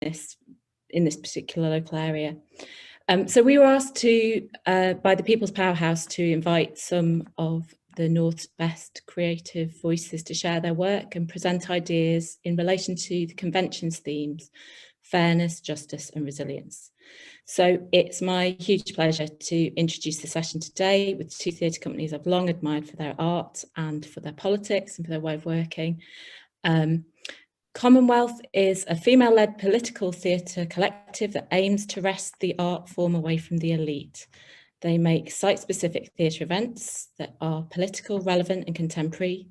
this particular local area. So we were asked to by the People's Powerhouse to invite some of the North's best creative voices to share their work and present ideas in relation to the convention's themes: fairness, justice and resilience. So it's my huge pleasure to introduce the session today with two theatre companies I've long admired for their art and for their politics and for their way of working. Commonwealth is a female-led political theatre collective that aims to wrest the art form away from the elite. They make site-specific theatre events that are political, relevant and contemporary,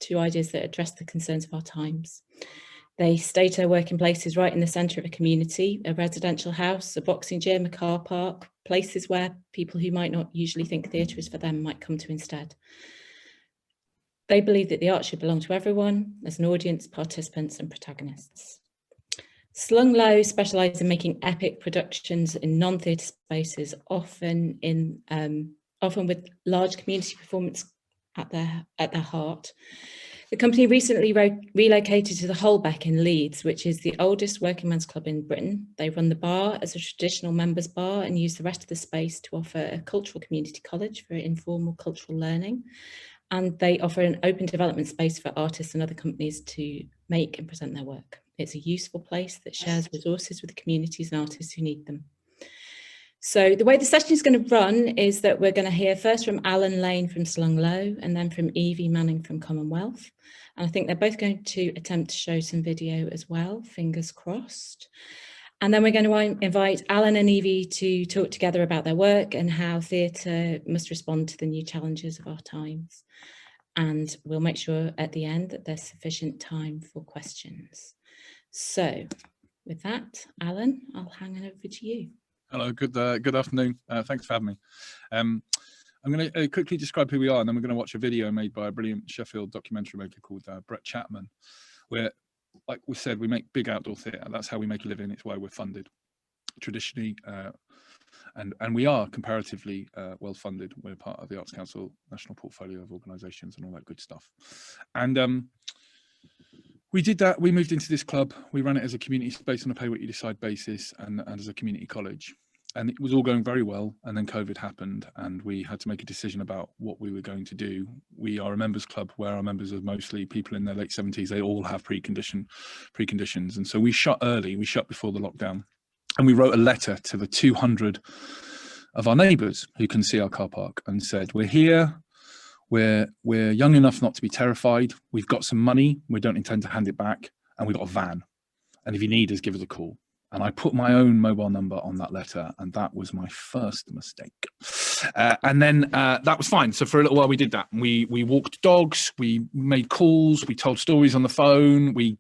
two ideas that address the concerns of our times. They stage their work in places right in the centre of a community: a residential house, a boxing gym, a car park, places where people who might not usually think theatre is for them might come to instead. They believe that the art should belong to everyone as an audience, participants and protagonists. Slung Low specialise in making epic productions in non-theatre spaces, often with large community performance at their heart. The company recently relocated to the Holbeck in Leeds, which is the oldest working men's club in Britain. They run the bar as a traditional members bar and use the rest of the space to offer a cultural community college for informal cultural learning. And they offer an open development space for artists and other companies to make and present their work. It's a useful place that shares resources with the communities and artists who need them. So the way the session is going to run is that we're going to hear first from Alan Lane from Slung Low and then from Evie Manning from Commonwealth. And I think they're both going to attempt to show some video as well, fingers crossed. And then we're going to invite Alan and Evie to talk together about their work and how theatre must respond to the new challenges of our times. And we'll make sure at the end that there's sufficient time for questions. So with that, Alan, I'll hang it over to you. Hello, good afternoon. Thanks for having me. I'm going to quickly describe who we are, and then we're going to watch a video made by a brilliant Sheffield documentary maker called Brett Chapman, where, like we said, we make big outdoor theatre. That's how we make a living. It's why we're funded traditionally, and we are comparatively well funded. We're part of the Arts Council national portfolio of organisations and all that good stuff. And we did that. We moved into this club. We ran it as a community space on a pay what you decide basis, and as a community college. And it was all going very well. And then COVID happened, and we had to make a decision about what we were going to do. We are a members club where our members are mostly people in their late 70s. They all have preconditions. And so we shut early. We shut before the lockdown. And we wrote a letter to the 200 of our neighbours who can see our car park and said, we're here. We're young enough not to be terrified. We've got some money. We don't intend to hand it back. And we've got a van. And if you need us, give us a call. And I put my own mobile number on that letter. And that was my first mistake. And then that was fine. So for a little while, we did that. We walked dogs. We made calls. We told stories on the phone. We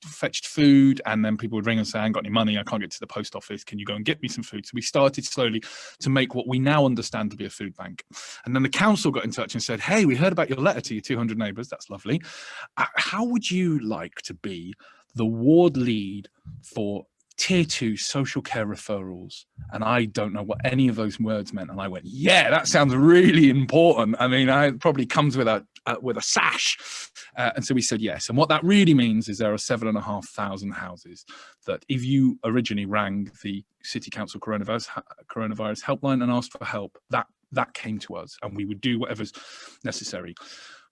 fetched food, and then people would ring and say, I ain't got any money, I can't get to the post office, can you go and get me some food? So we started slowly to make what we now understand to be a food bank. And then the council got in touch and said, hey, we heard about your letter to your 200 neighbours, that's lovely. How would you like to be the ward lead for Tier 2 social care referrals? And I don't know what any of those words meant. And I went, yeah, that sounds really important. I mean, it probably comes with a sash. And so we said yes. And what that really means is there are 7,500 houses that if you originally rang the City Council coronavirus helpline and asked for help, that came to us, and we would do whatever's necessary.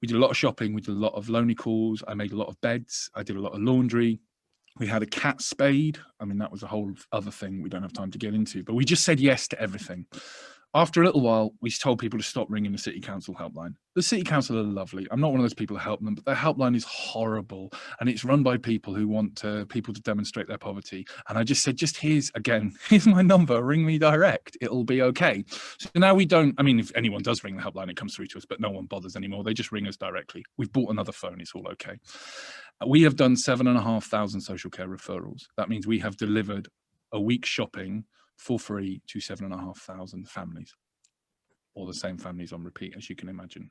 We did a lot of shopping. We did a lot of lonely calls. I made a lot of beds. I did a lot of laundry. We had a cat spade. I mean, that was a whole other thing we don't have time to get into, but we just said yes to everything. After a little while, we told people to stop ringing the City Council helpline. The City Council are lovely. I'm not one of those people who help them, but their helpline is horrible. And it's run by people who want people to demonstrate their poverty. And I just said, here's my number, ring me direct. It'll be okay. So now we don't, I mean, if anyone does ring the helpline, it comes through to us, but no one bothers anymore. They just ring us directly. We've bought another phone, it's all okay. We have done 7,500 social care referrals. That means we have delivered a week's shopping for free to 7,500 families, or the same families on repeat, as you can imagine.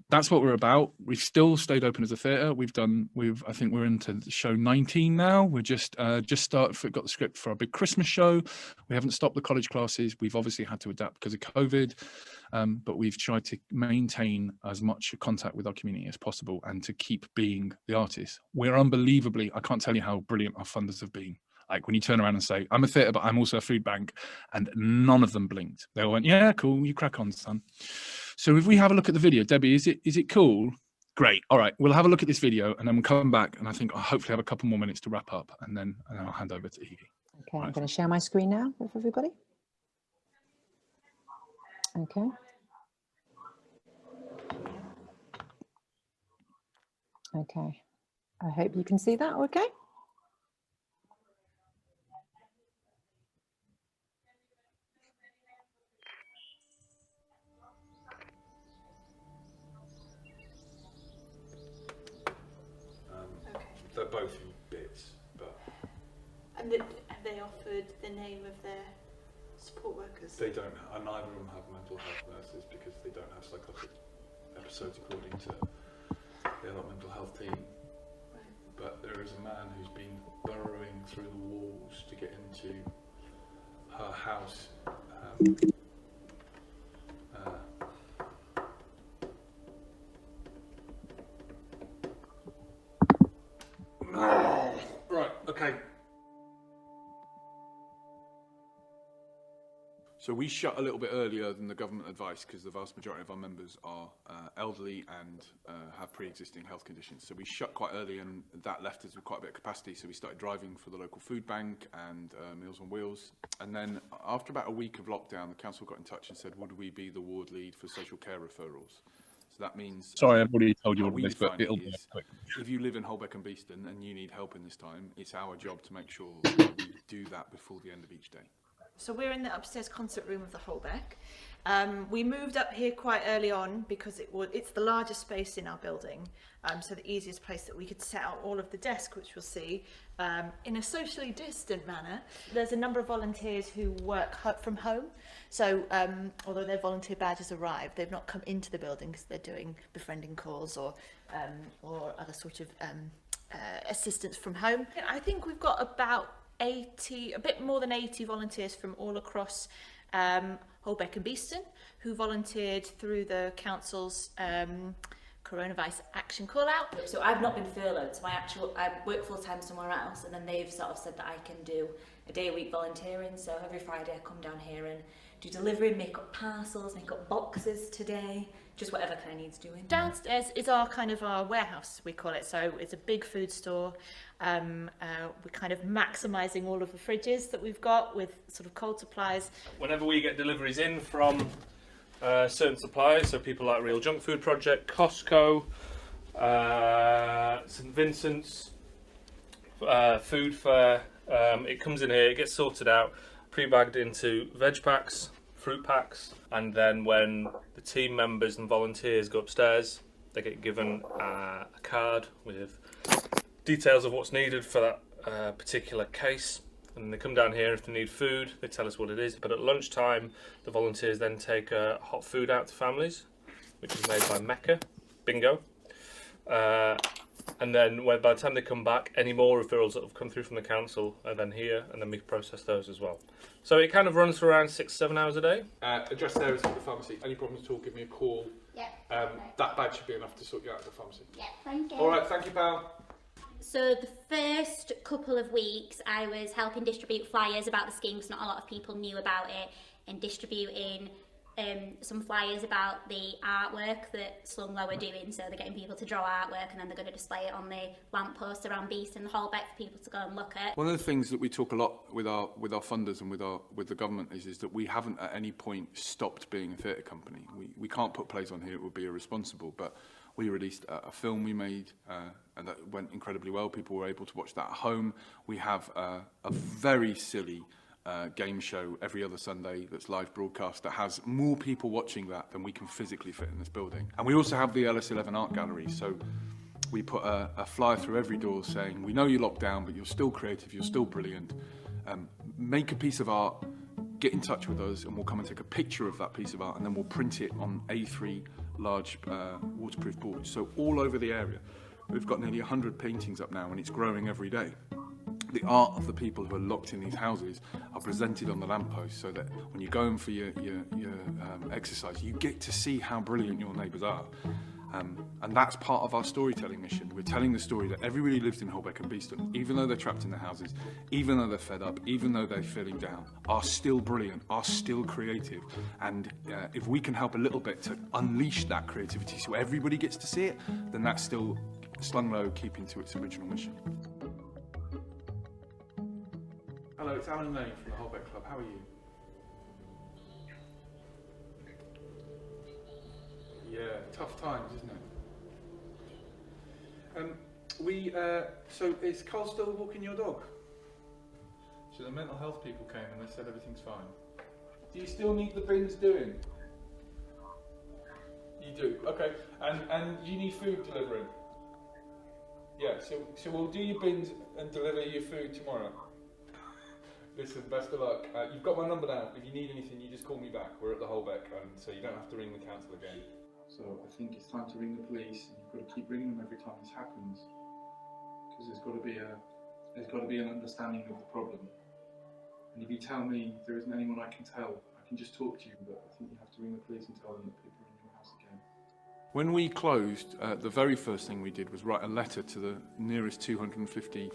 That's what we're about. We've still stayed open as a theatre. I think we're into show 19 now. We're just got the script for our big Christmas show. We haven't stopped the college classes. We've obviously had to adapt because of COVID, but we've tried to maintain as much contact with our community as possible and to keep being the artists. We're unbelievably, I can't tell you how brilliant our funders have been. Like when you turn around and say, I'm a theatre, but I'm also a food bank, and none of them blinked. They all went, yeah, cool, you crack on, son. So if we have a look at the video, Debbie, is it cool? Great. All right, we'll have a look at this video and then we'll come back, and I think I'll hopefully have a couple more minutes to wrap up, and then I'll hand over to Evie. Okay, I'm going to share my screen now with everybody. Okay. Okay, I hope you can see that okay. They're both in bits, but... And have they offered the name of their support workers? They don't, and neither of them have mental health nurses because they don't have psychotic episodes according to their mental health team. Right. But there is a man who's been burrowing through the walls to get into her house. Right, okay. So we shut a little bit earlier than the government advice because the vast majority of our members are elderly and have pre-existing health conditions. So we shut quite early, and that left us with quite a bit of capacity. So we started driving for the local food bank and Meals on Wheels. And then after about a week of lockdown, the council got in touch and said, would we be the ward lead for social care referrals? So that means... Sorry, I've already told you all this, but it'll be quick. If you live in Holbeck and Beeston and you need help in this time, it's our job to make sure we do that before the end of each day. So we're in the upstairs concert room of the Holbeck. We moved up here quite early on because it's the largest space in our building, so the easiest place that we could set out all of the desks, which we'll see, in a socially distant manner. There's a number of volunteers who work from home, so although their volunteer badges arrived, they've not come into the building because they're doing befriending calls or other sort of assistance from home. I think we've got about 80, a bit more than 80 volunteers from all across Holbeck and Beeston who volunteered through the council's coronavirus action call out. So I've not been furloughed, so I work full time somewhere else, and then they've sort of said that I can do a day a week volunteering. So every Friday I come down here and do delivery, make up parcels, make up boxes today, just whatever kind of needs doing. Downstairs is our warehouse, we call it. So it's a big food store. We're kind of maximising all of the fridges that we've got with sort of cold supplies. Whenever we get deliveries in from certain suppliers, so people like Real Junk Food Project, Costco, St Vincent's, Food Fair, it comes in here, it gets sorted out, pre-bagged into veg packs, fruit packs, and then when the team members and volunteers go upstairs, they get given a card with details of what's needed for that particular case, and they come down here. If they need food, they tell us what it is. But at lunchtime, the volunteers then take hot food out to families, which is made by Mecca Bingo, and then by the time they come back, any more referrals that have come through from the council are then here, and then we process those as well. So it kind of runs for around 6-7 hours a day. Address there is at the pharmacy. Any problems at all, give me a call. Yeah. That badge should be enough to sort you out at the pharmacy. Yeah, thank you. All right, thank you, pal. So the first couple of weeks I was helping distribute flyers about the scheme because not a lot of people knew about it, and distributing some flyers about the artwork that Slung Low are doing. So they're getting people to draw artwork, and then they're going to display it on the lampposts around Beeston and Holbeck for people to go and look at. One of the things that we talk a lot with our funders and with the government is that we haven't at any point stopped being a theatre company. We can't put plays on here; it would be irresponsible. But we released a film we made, and that went incredibly well. People were able to watch that at home. We have a very silly game show every other Sunday that's live broadcast that has more people watching that than we can physically fit in this building. And we also have the LS11 Art Gallery. So we put a flyer through every door saying, we know you're locked down, but you're still creative, you're still brilliant. Make a piece of art, get in touch with us, and we'll come and take a picture of that piece of art, and then we'll print it on A3 large waterproof boards. So all over the area, we've got nearly 100 paintings up now, and it's growing every day. The art of the people who are locked in these houses are presented on the lamppost, so that when you go in for your exercise, you get to see how brilliant your neighbours are. And that's part of our storytelling mission. We're telling the story that everybody lives in Holbeck and Beeston, even though they're trapped in their houses, even though they're fed up, even though they're feeling down, are still brilliant, are still creative. And if we can help a little bit to unleash that creativity so everybody gets to see it, then that's still Slung Low, keeping to its original mission. Hello, it's Alan Lane from the Holbeck Club. How are you? Yeah, tough times, isn't it? So is Carl still walking your dog? So the mental health people came and they said everything's fine. Do you still need the bins doing? You do, okay. And you need food delivering? Yeah, so we'll do your bins and deliver your food tomorrow. Listen, best of luck. You've got my number now. If you need anything, you just call me back. We're at the Holbeck, so you don't have to ring the council again. So I think it's time to ring the police, and you've got to keep ringing them every time this happens, because there's got to be an understanding of the problem. And if you tell me there isn't anyone I can tell, I can just talk to you, but I think you have to ring the police and tell them that people are in your house again. When we closed, the very first thing we did was write a letter to the nearest 250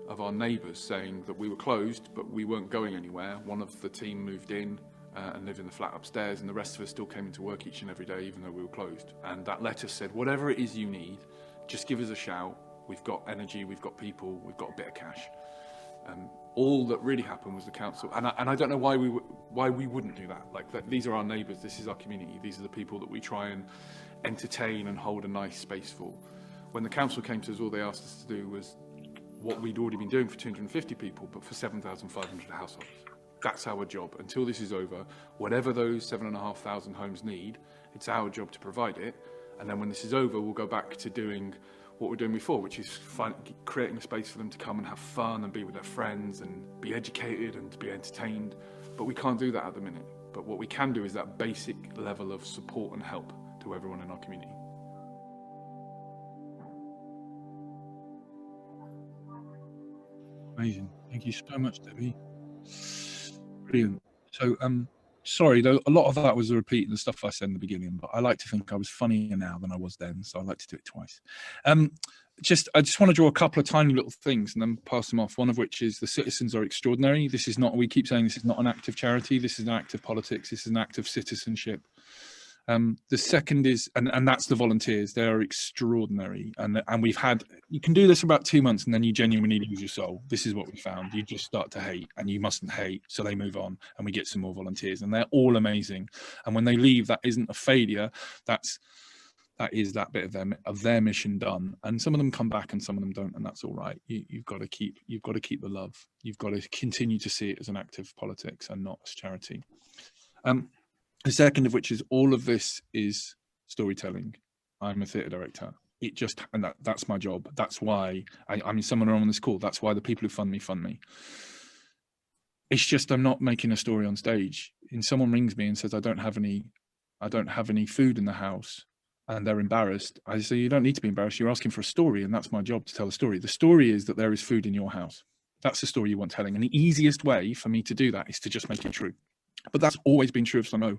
of our neighbours saying that we were closed, but we weren't going anywhere. One of the team moved in and lived in the flat upstairs, and the rest of us still came into work each and every day, even though we were closed. And that letter said, whatever it is you need, just give us a shout. We've got energy, we've got people, we've got a bit of cash. All that really happened was the council, and I don't know why we wouldn't do that. Like, these are our neighbours, this is our community, these are the people that we try and entertain and hold a nice space for. When the council came to us, all they asked us to do was what we'd already been doing for 250 people, but for 7,500 households. That's our job. Until this is over, whatever those 7,500 homes need, it's our job to provide it. And then when this is over, we'll go back to doing what we're doing before, which is creating a space for them to come and have fun and be with their friends and be educated and be entertained. But we can't do that at the minute. But what we can do is that basic level of support and help to everyone in our community. Amazing. Thank you so much, Debbie. Brilliant. So, sorry, though, a lot of that was a repeat of the stuff I said in the beginning, but I like to think I was funnier now than I was then, so I like to do it twice. I just want to draw a couple of tiny little things and then pass them off, one of which is the citizens are extraordinary. This is not, we keep saying this is not an act of charity, this is an act of politics, this is an act of citizenship. The second is, and that's the volunteers, they are extraordinary. And we've had, you can do this for about 2 months and then you genuinely lose your soul. This is what we found. You just start to hate, and you mustn't hate. So they move on and we get some more volunteers, and they're all amazing. And when they leave, that isn't a failure. That is that bit of their mission done. And some of them come back and some of them don't, and that's all right. You've got to keep the love. You've got to continue to see it as an act of politics and not as charity. The second of which is all of this is storytelling. I'm a theatre director. And that's my job. That's why I mean, someone on this call, that's why the people who fund me. It's just, I'm not making a story on stage. And someone rings me and says, I don't have any food in the house, and they're embarrassed. I say, you don't need to be embarrassed. You're asking for a story, and that's my job, to tell a story. The story is that there is food in your house. That's the story you want telling. And the easiest way for me to do that is to just make it true. But that's always been true of Slung Low.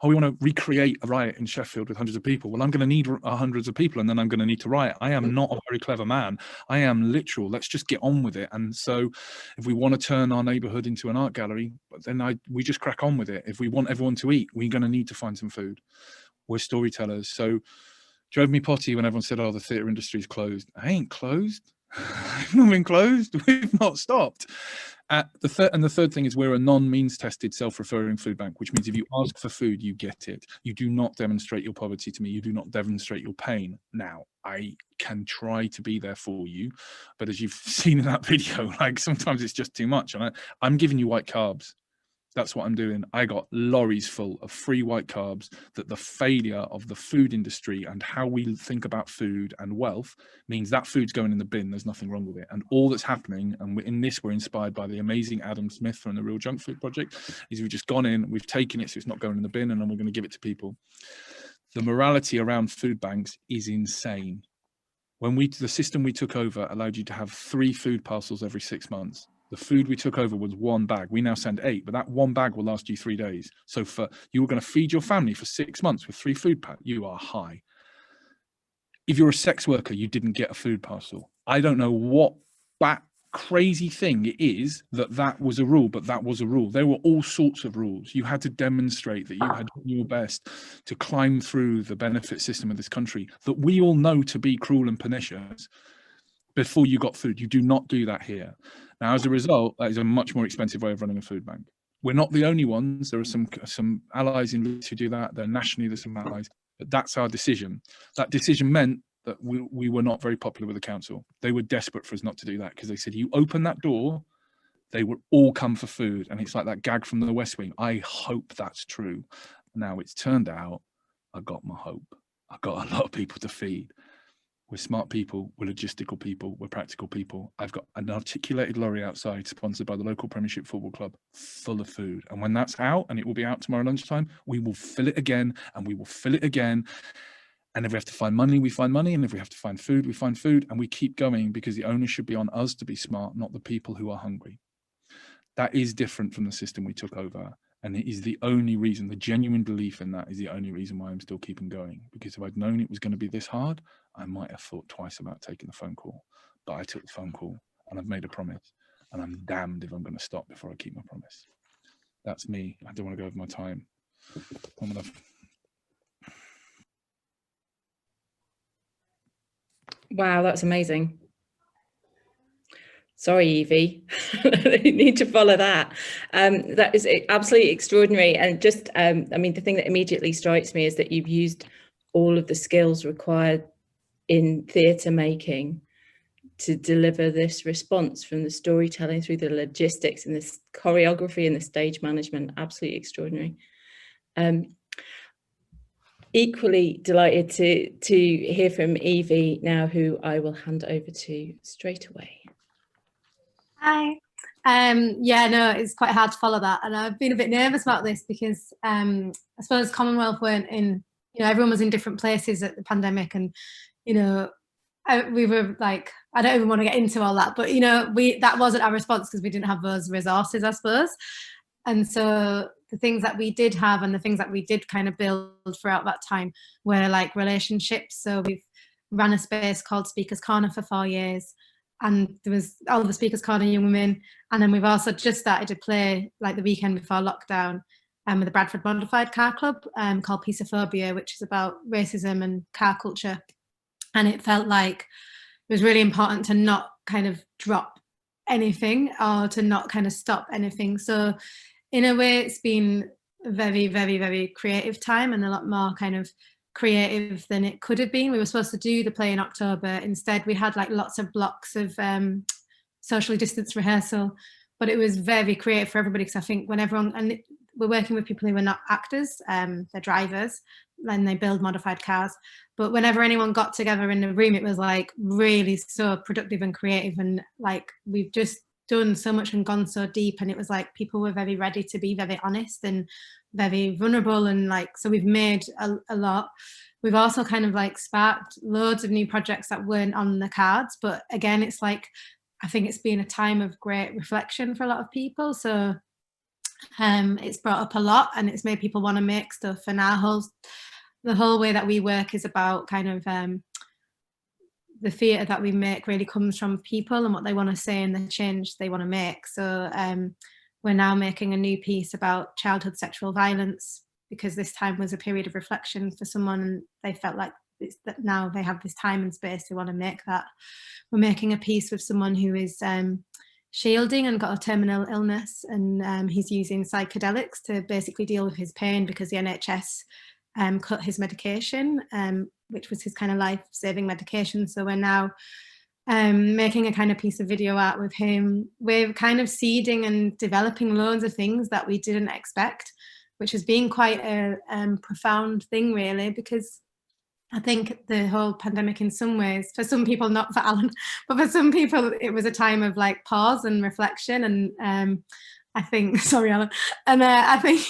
Oh, we want to recreate a riot in Sheffield with hundreds of people. Well, I'm going to need hundreds of people, and then I'm going to need to riot. I am not a very clever man. I am literal. Let's just get on with it. And so if we want to turn our neighbourhood into an art gallery, then we just crack on with it. If we want everyone to eat, we're going to need to find some food. We're storytellers. So drove me potty when everyone said, oh, the theatre industry's closed. I ain't closed. I've not been closed. We've not stopped. The third thing is we're a non-means tested self-referring food bank, which means if you ask for food, you get it. You do not demonstrate your poverty to me. You do not demonstrate your pain. Now, I can try to be there for you, but as you've seen in that video, like, sometimes it's just too much. And I'm giving you white carbs. That's what I'm doing. I got lorries full of free white carbs that the failure of the food industry and how we think about food and wealth means that food's going in the bin. There's nothing wrong with it. And all that's happening, and in this we're inspired by the amazing Adam Smith from the Real Junk Food Project, is we've just gone in, we've taken it so it's not going in the bin, and then we're going to give it to people. The morality around food banks is insane. The system we took over allowed you to have 3 food parcels every 6 months. The food we took over was 1 bag. We now send 8, but that 1 bag will last you 3 days. So you were going to feed your family for 6 months with 3 food packs. You are high. if you're a sex worker, you didn't get a food parcel. I don't know what that crazy thing it is that was a rule, but that was a rule. There were all sorts of rules. You had to demonstrate that you had done your best to climb through the benefit system of this country that we all know to be cruel and pernicious before you got food. You do not do that here. Now, as a result, that is a much more expensive way of running a food bank. We're not the only ones. There are some allies in Leeds who do that. They're nationally, there's some allies. But that's our decision. That decision meant that we were not very popular with the council. They were desperate for us not to do that because they said, you open that door, they will all come for food. And it's like that gag from the West Wing. I hope that's true. Now it's turned out I got my hope. I got a lot of people to feed. We're smart people, we're logistical people, we're practical people. I've got an articulated lorry outside sponsored by the local Premiership Football Club full of food. And when that's out, and it will be out tomorrow lunchtime, we will fill it again and we will fill it again. And if we have to find money, we find money. And if we have to find food, we find food. And we keep going because the onus should be on us to be smart, not the people who are hungry. That is different from the system we took over. And it is the only reason, the genuine belief in that is the only reason why I'm still keeping going. Because if I'd known it was going to be this hard, I might have thought twice about taking the phone call. But I took the phone call and I've made a promise. And I'm damned if I'm going to stop before I keep my promise. That's me. I don't want to go over my time. Wow, that's amazing. Sorry, Evie, you need to follow that. That is absolutely extraordinary. And just, I mean, the thing that immediately strikes me is that you've used all of the skills required in theatre making to deliver this response, from the storytelling through the logistics and this choreography and the stage management. Absolutely extraordinary. Equally delighted to hear from Evie now, who I will hand over to straight away. Hi. Yeah, no, it's quite hard to follow that, and I've been a bit nervous about this because I suppose Commonwealth weren't in, you know, everyone was in different places at the pandemic, and you know, we were like, I don't even want to get into all that, but you know, that wasn't our response because we didn't have those resources, I suppose. And so the things that we did have and the things that we did kind of build throughout that time were like relationships. So we've ran a space called Speakers Corner for 4 years, and there was all the Speakers Corner young women, and then we've also just started to play like the weekend before lockdown with the Bradford Modified Car Club called Peaceophobia, which is about racism and car culture. And it felt like it was really important to not kind of drop anything or to not kind of stop anything. So in a way, it's been a very, very, very creative time, and a lot more kind of creative than it could have been. We were supposed to do the play in October. Instead, we had like lots of blocks of socially distanced rehearsal, but it was very creative for everybody, because I think when everyone, and we're working with people who are not actors, they're drivers, and they build modified cars. But whenever anyone got together in the room, it was like really so productive and creative, and like we've just done so much and gone so deep, and it was like people were very ready to be very honest and very vulnerable, and like, so we've made a lot. We've also kind of like sparked loads of new projects that weren't on the cards, but again, it's like, I think it's been a time of great reflection for a lot of people. So it's brought up a lot, and it's made people want to make stuff, and the whole way that we work is about kind of the theatre that we make really comes from people and what they want to say and the change they want to make. So we're now making a new piece about childhood sexual violence, because this time was a period of reflection for someone, and they felt like that now they have this time and space, they want to make that. We're making a piece with someone who is shielding and got a terminal illness, and he's using psychedelics to basically deal with his pain because the NHS cut his medication, which was his kind of life-saving medication. So we're now making a kind of piece of video art with him. We're kind of seeding and developing loads of things that we didn't expect, which has been quite a profound thing, really, because I think the whole pandemic, in some ways, for some people, not for Alan, but for some people, it was a time of like pause and reflection. And I think, sorry, Alan, and I think,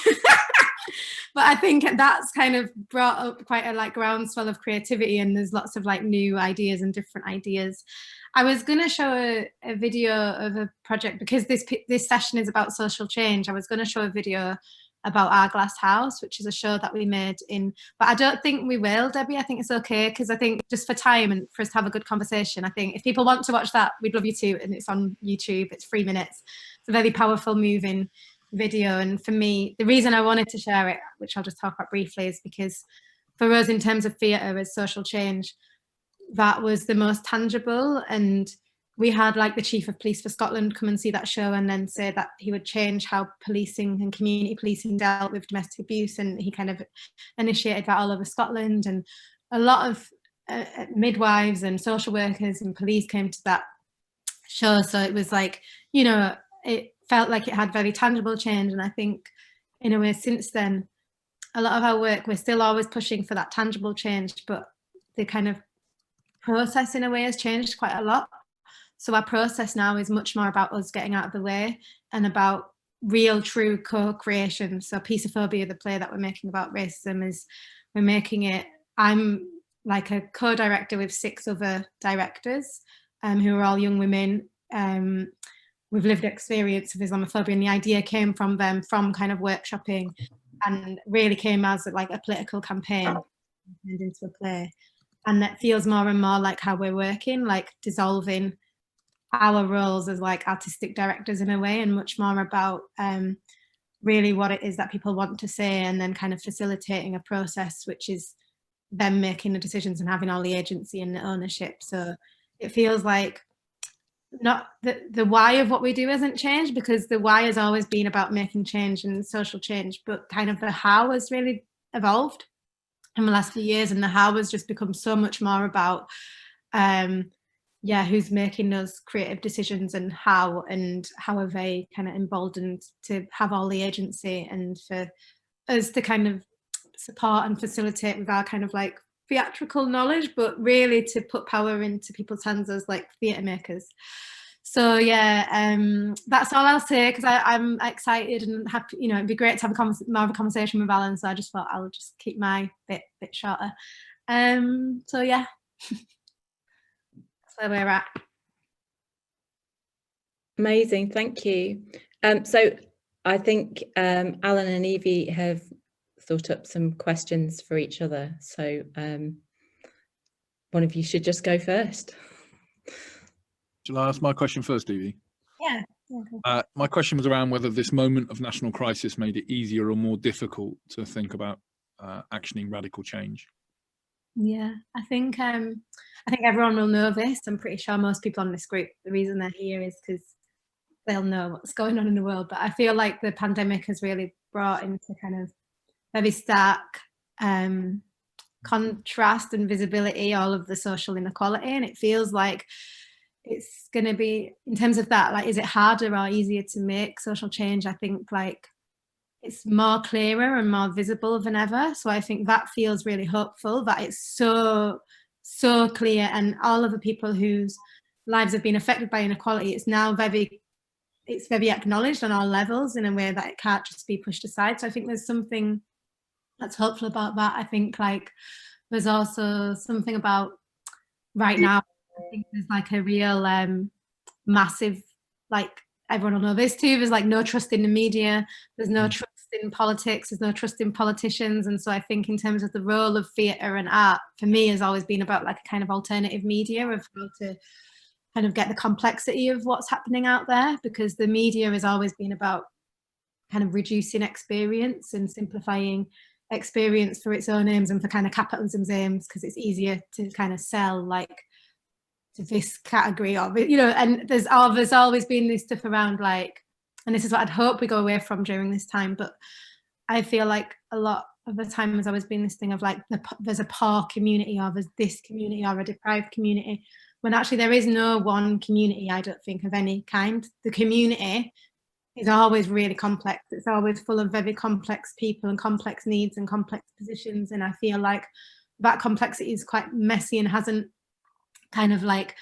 but I think that's kind of brought up quite a like groundswell of creativity, and there's lots of like new ideas and different ideas. I was going to show a video of a project, because this session is about social change. I was going to show a video about Our Glass House, which is a show that we made but I don't think we will, Debbie. I think it's okay, because I think just for time and for us to have a good conversation, I think if people want to watch that, we'd love you to, and it's on YouTube. It's 3 minutes. It's a very powerful, moving video, and for me, the reason I wanted to share it, which I'll just talk about briefly, is because for us, in terms of theatre as social change, that was the most tangible. And we had like the Chief of Police for Scotland come and see that show and then say that he would change how policing and community policing dealt with domestic abuse, and he kind of initiated that all over Scotland. And a lot of midwives and social workers and police came to that show, so it was like, you know, it felt like it had very tangible change. And I think in a way since then, a lot of our work, we're still always pushing for that tangible change, but the kind of process in a way has changed quite a lot. So our process now is much more about us getting out of the way and about real, true co-creation. So Peaceophobia, the play that we're making about racism, is we're making it, I'm like a co-director with 6 other directors who are all young women with lived experience of Islamophobia, and the idea came from them, from kind of workshopping, and really came as like a political campaign turned into a play. And that feels more and more like how we're working, like dissolving our roles as like artistic directors in a way, and much more about really what it is that people want to say, and then kind of facilitating a process which is them making the decisions and having all the agency and the ownership. So it feels like not the why of what we do hasn't changed, because the why has always been about making change and social change, but kind of the how has really evolved in the last few years, and the how has just become so much more about who's making those creative decisions, and how are they kind of emboldened to have all the agency, and for us to kind of support and facilitate with our kind of like theatrical knowledge, but really to put power into people's hands as like theatre makers. So yeah, that's all I'll say, because I'm excited and happy. You know, it'd be great to have more of a conversation with Alan, so I just thought I'll just keep my bit shorter. So yeah. Where we're at. Amazing, thank you. So I think Alan and Evie have thought up some questions for each other. So one of you should just go first. Shall I ask my question first, Evie? Yeah. My question was around whether this moment of national crisis made it easier or more difficult to think about actioning radical change. Yeah, I think everyone will know this. I'm pretty sure most people on this group, the reason they're here is because they'll know what's going on in the world. But I feel like the pandemic has really brought into kind of very stark contrast and visibility all of the social inequality, and it feels like it's going to be, in terms of that, like, is it harder or easier to make social change? I think like it's more clearer and more visible than ever. So I think that feels really hopeful, that it's so clear, and all of the people whose lives have been affected by inequality, it's now very acknowledged on all levels in a way that it can't just be pushed aside. So I think there's something that's hopeful about that. I think like there's also something about right now, I think there's like a real massive, like, everyone will know this too, there's like no trust in the media, there's no trust in politics, there's no trust in politicians. And so I think in terms of the role of theatre and art, for me, has always been about like a kind of alternative media of how to kind of get the complexity of what's happening out there, because the media has always been about kind of reducing experience and simplifying experience for its own aims and for kind of capitalism's aims, because it's easier to kind of sell like to this category of it, you know. And there's always been this stuff around like, and this is what I'd hope we go away from during this time, but I feel like a lot of the time has always been this thing of like there's a poor community, or there's this community, or a deprived community, when actually there is no one community, I don't think, of any kind. The community is always really complex. It's always full of very complex people and complex needs and complex positions, and I feel like that complexity is quite messy and hasn't kind of like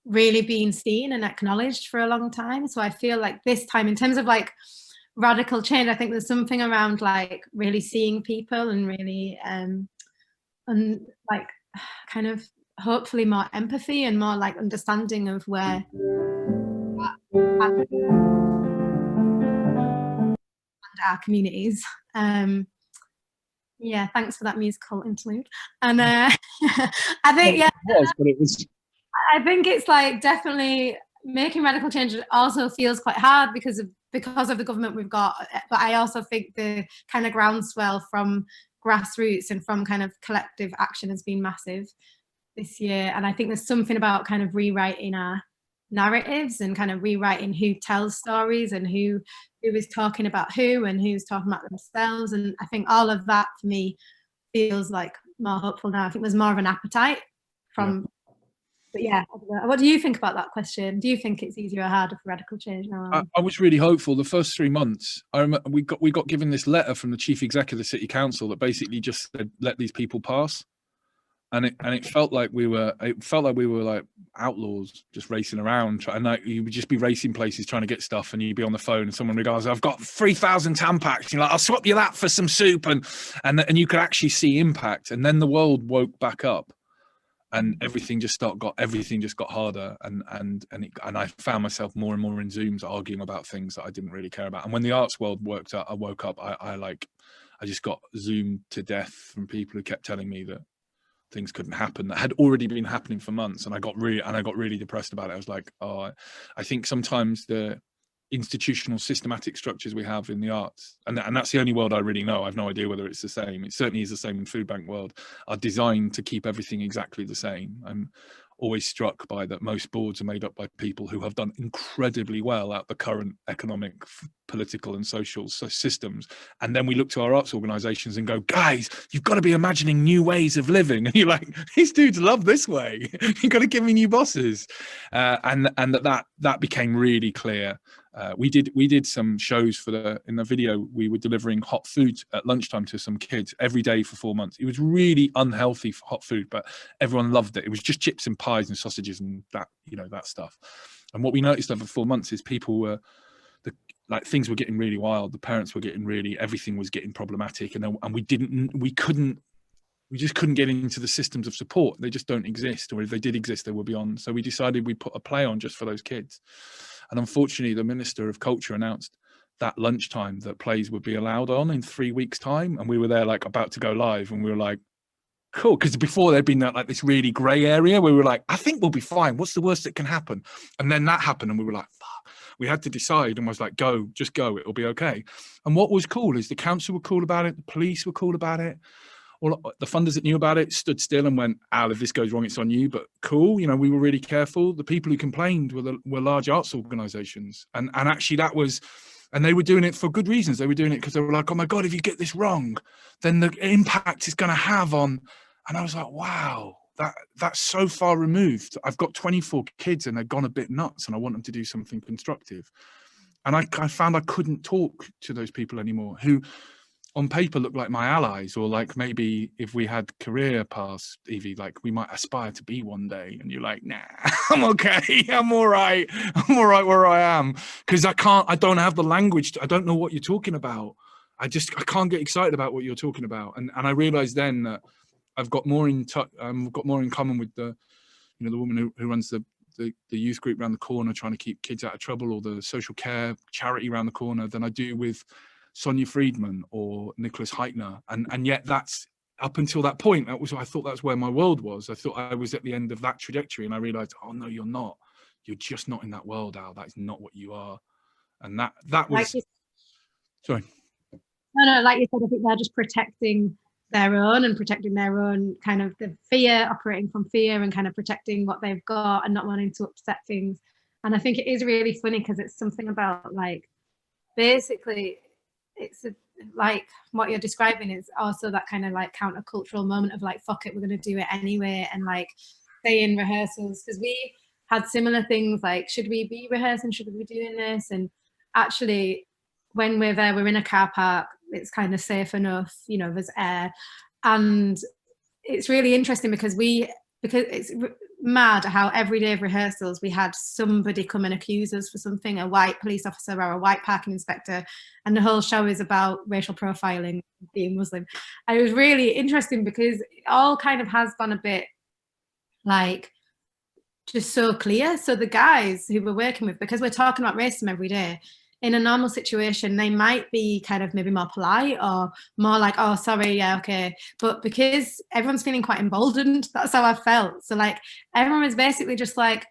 really been seen and acknowledged for a long time. So I feel like this time, in terms of like radical change, I think there's something around like really seeing people and really and like kind of hopefully more empathy and more like understanding of where our communities. Yeah, thanks for that musical interlude. And I think, yeah, It was, but it was. I think it's like definitely making radical change also feels quite hard because of the government we've got. But I also think the kind of groundswell from grassroots and from kind of collective action has been massive this year. And I think there's something about kind of rewriting our narratives and kind of rewriting who tells stories and who is talking about who and who's talking about themselves. And I think all of that for me feels like more hopeful now. I think there's more of an appetite from, but yeah, what do you think about that question? Do you think it's easier or harder for radical change now? I was really hopeful. The first 3 months, I remember we got given this letter from the chief executive of the city council that basically just said, let these people pass. And it felt like we were like outlaws just racing around, and like you would just be racing places trying to get stuff, and you'd be on the phone and someone would go, I've got 3,000 Tampax. You're like, I'll swap you that for some soup, and you could actually see impact. And then the world woke back up, and everything just got harder, and I found myself more and more in Zooms arguing about things that I didn't really care about. And when the arts world woke up, I just got zoomed to death from people who kept telling me that things couldn't happen that had already been happening for months, and I got really depressed about it. I was like, oh, I think sometimes the institutional systematic structures we have in the arts, and that's the only world I really know, I've no idea whether it's the same, it certainly is the same in food bank world, are designed to keep everything exactly the same. I'm always struck by that most boards are made up by people who have done incredibly well at the current economic, political and social systems, and then we look to our arts organizations and go, guys, you've got to be imagining new ways of living, and you're like, these dudes love this way. You've got to give me new bosses, and that became really clear. We did some shows in the video. We were delivering hot food at lunchtime to some kids every day for 4 months. It was really unhealthy for hot food, but everyone loved it. It was just chips and pies and sausages and that stuff. And what we noticed over 4 months is people were things were getting really wild. The parents were getting everything was getting problematic, and we just couldn't get into the systems of support. They just don't exist, or if they did exist, they were beyond. So we decided we'd put a play on just for those kids. And unfortunately, the Minister of Culture announced that lunchtime that plays would be allowed on in 3 weeks' time. And we were there like about to go live, and we were like, cool. Because before there'd been like this really grey area where we were like, I think we'll be fine. What's the worst that can happen? And then that happened, and we were like, fuck. We had to decide, and was like, just go, it'll be okay. And what was cool is the council were cool about it. The police were cool about it. All the funders that knew about it stood still and went, Al, if this goes wrong, it's on you, but cool. We were really careful. The people who complained were large arts organizations. And actually and they were doing it for good reasons. They were doing it because they were like, oh my God, if you get this wrong, then the impact it's going to have on, and I was like, wow, that's so far removed. I've got 24 kids and they've gone a bit nuts, and I want them to do something constructive. And I found I couldn't talk to those people anymore, who on paper look like my allies, or like maybe if we had career paths, Evie, like we might aspire to be one day. And you're like, nah, I'm okay. I'm all right where I am. Because I don't have the language. I don't know what you're talking about. I can't get excited about what you're talking about. And I realized then that I've got more in common with the woman who runs the youth group around the corner trying to keep kids out of trouble, or the social care charity around the corner, than I do with Sonia Friedman or Nicholas Heitner. And yet that's, up until that point, I thought that's where my world was. I thought I was at the end of that trajectory, and I realized, oh no, you're not. You're just not in that world, Al. That's not what you are. And that was, sorry. No, like you said, I think they're just protecting their own kind of the fear, operating from fear, and kind of protecting what they've got and not wanting to upset things. And I think it is really funny because it's something about, like, basically it's like what you're describing is also that kind of like countercultural moment of like, fuck it, we're going to do it anyway, and like stay in rehearsals, because we had similar things like, should we be rehearsing, should we be doing this? And actually when we're there, we're in a car park, it's kind of safe enough, there's air. And it's really interesting because it's mad how every day of rehearsals we had somebody come and accuse us for something, a white police officer or a white parking inspector, and the whole show is about racial profiling, being Muslim. And it was really interesting because it all kind of has gone a bit like just so clear. So the guys who we're working with, because we're talking about racism every day, in a normal situation, they might be kind of maybe more polite or more like, oh, sorry, yeah, okay. But because everyone's feeling quite emboldened, that's how I felt. So like everyone was basically just like,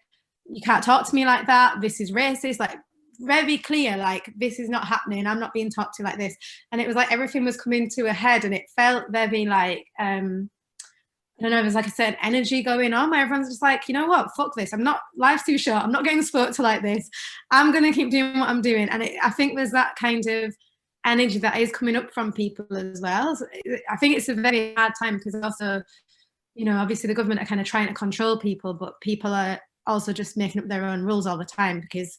you can't talk to me like that. This is racist. Like very clear, like this is not happening. I'm not being talked to like this. And it was like everything was coming to a head, and it felt there being like, I don't know, there's like a certain energy going on where everyone's just like, you know what, fuck this. I'm not, life's too short. I'm not getting spoke to like this. I'm going to keep doing what I'm doing. And I think there's that kind of energy that is coming up from people as well. So I think it's a very hard time because also, you know, obviously the government are kind of trying to control people, but people are also just making up their own rules all the time because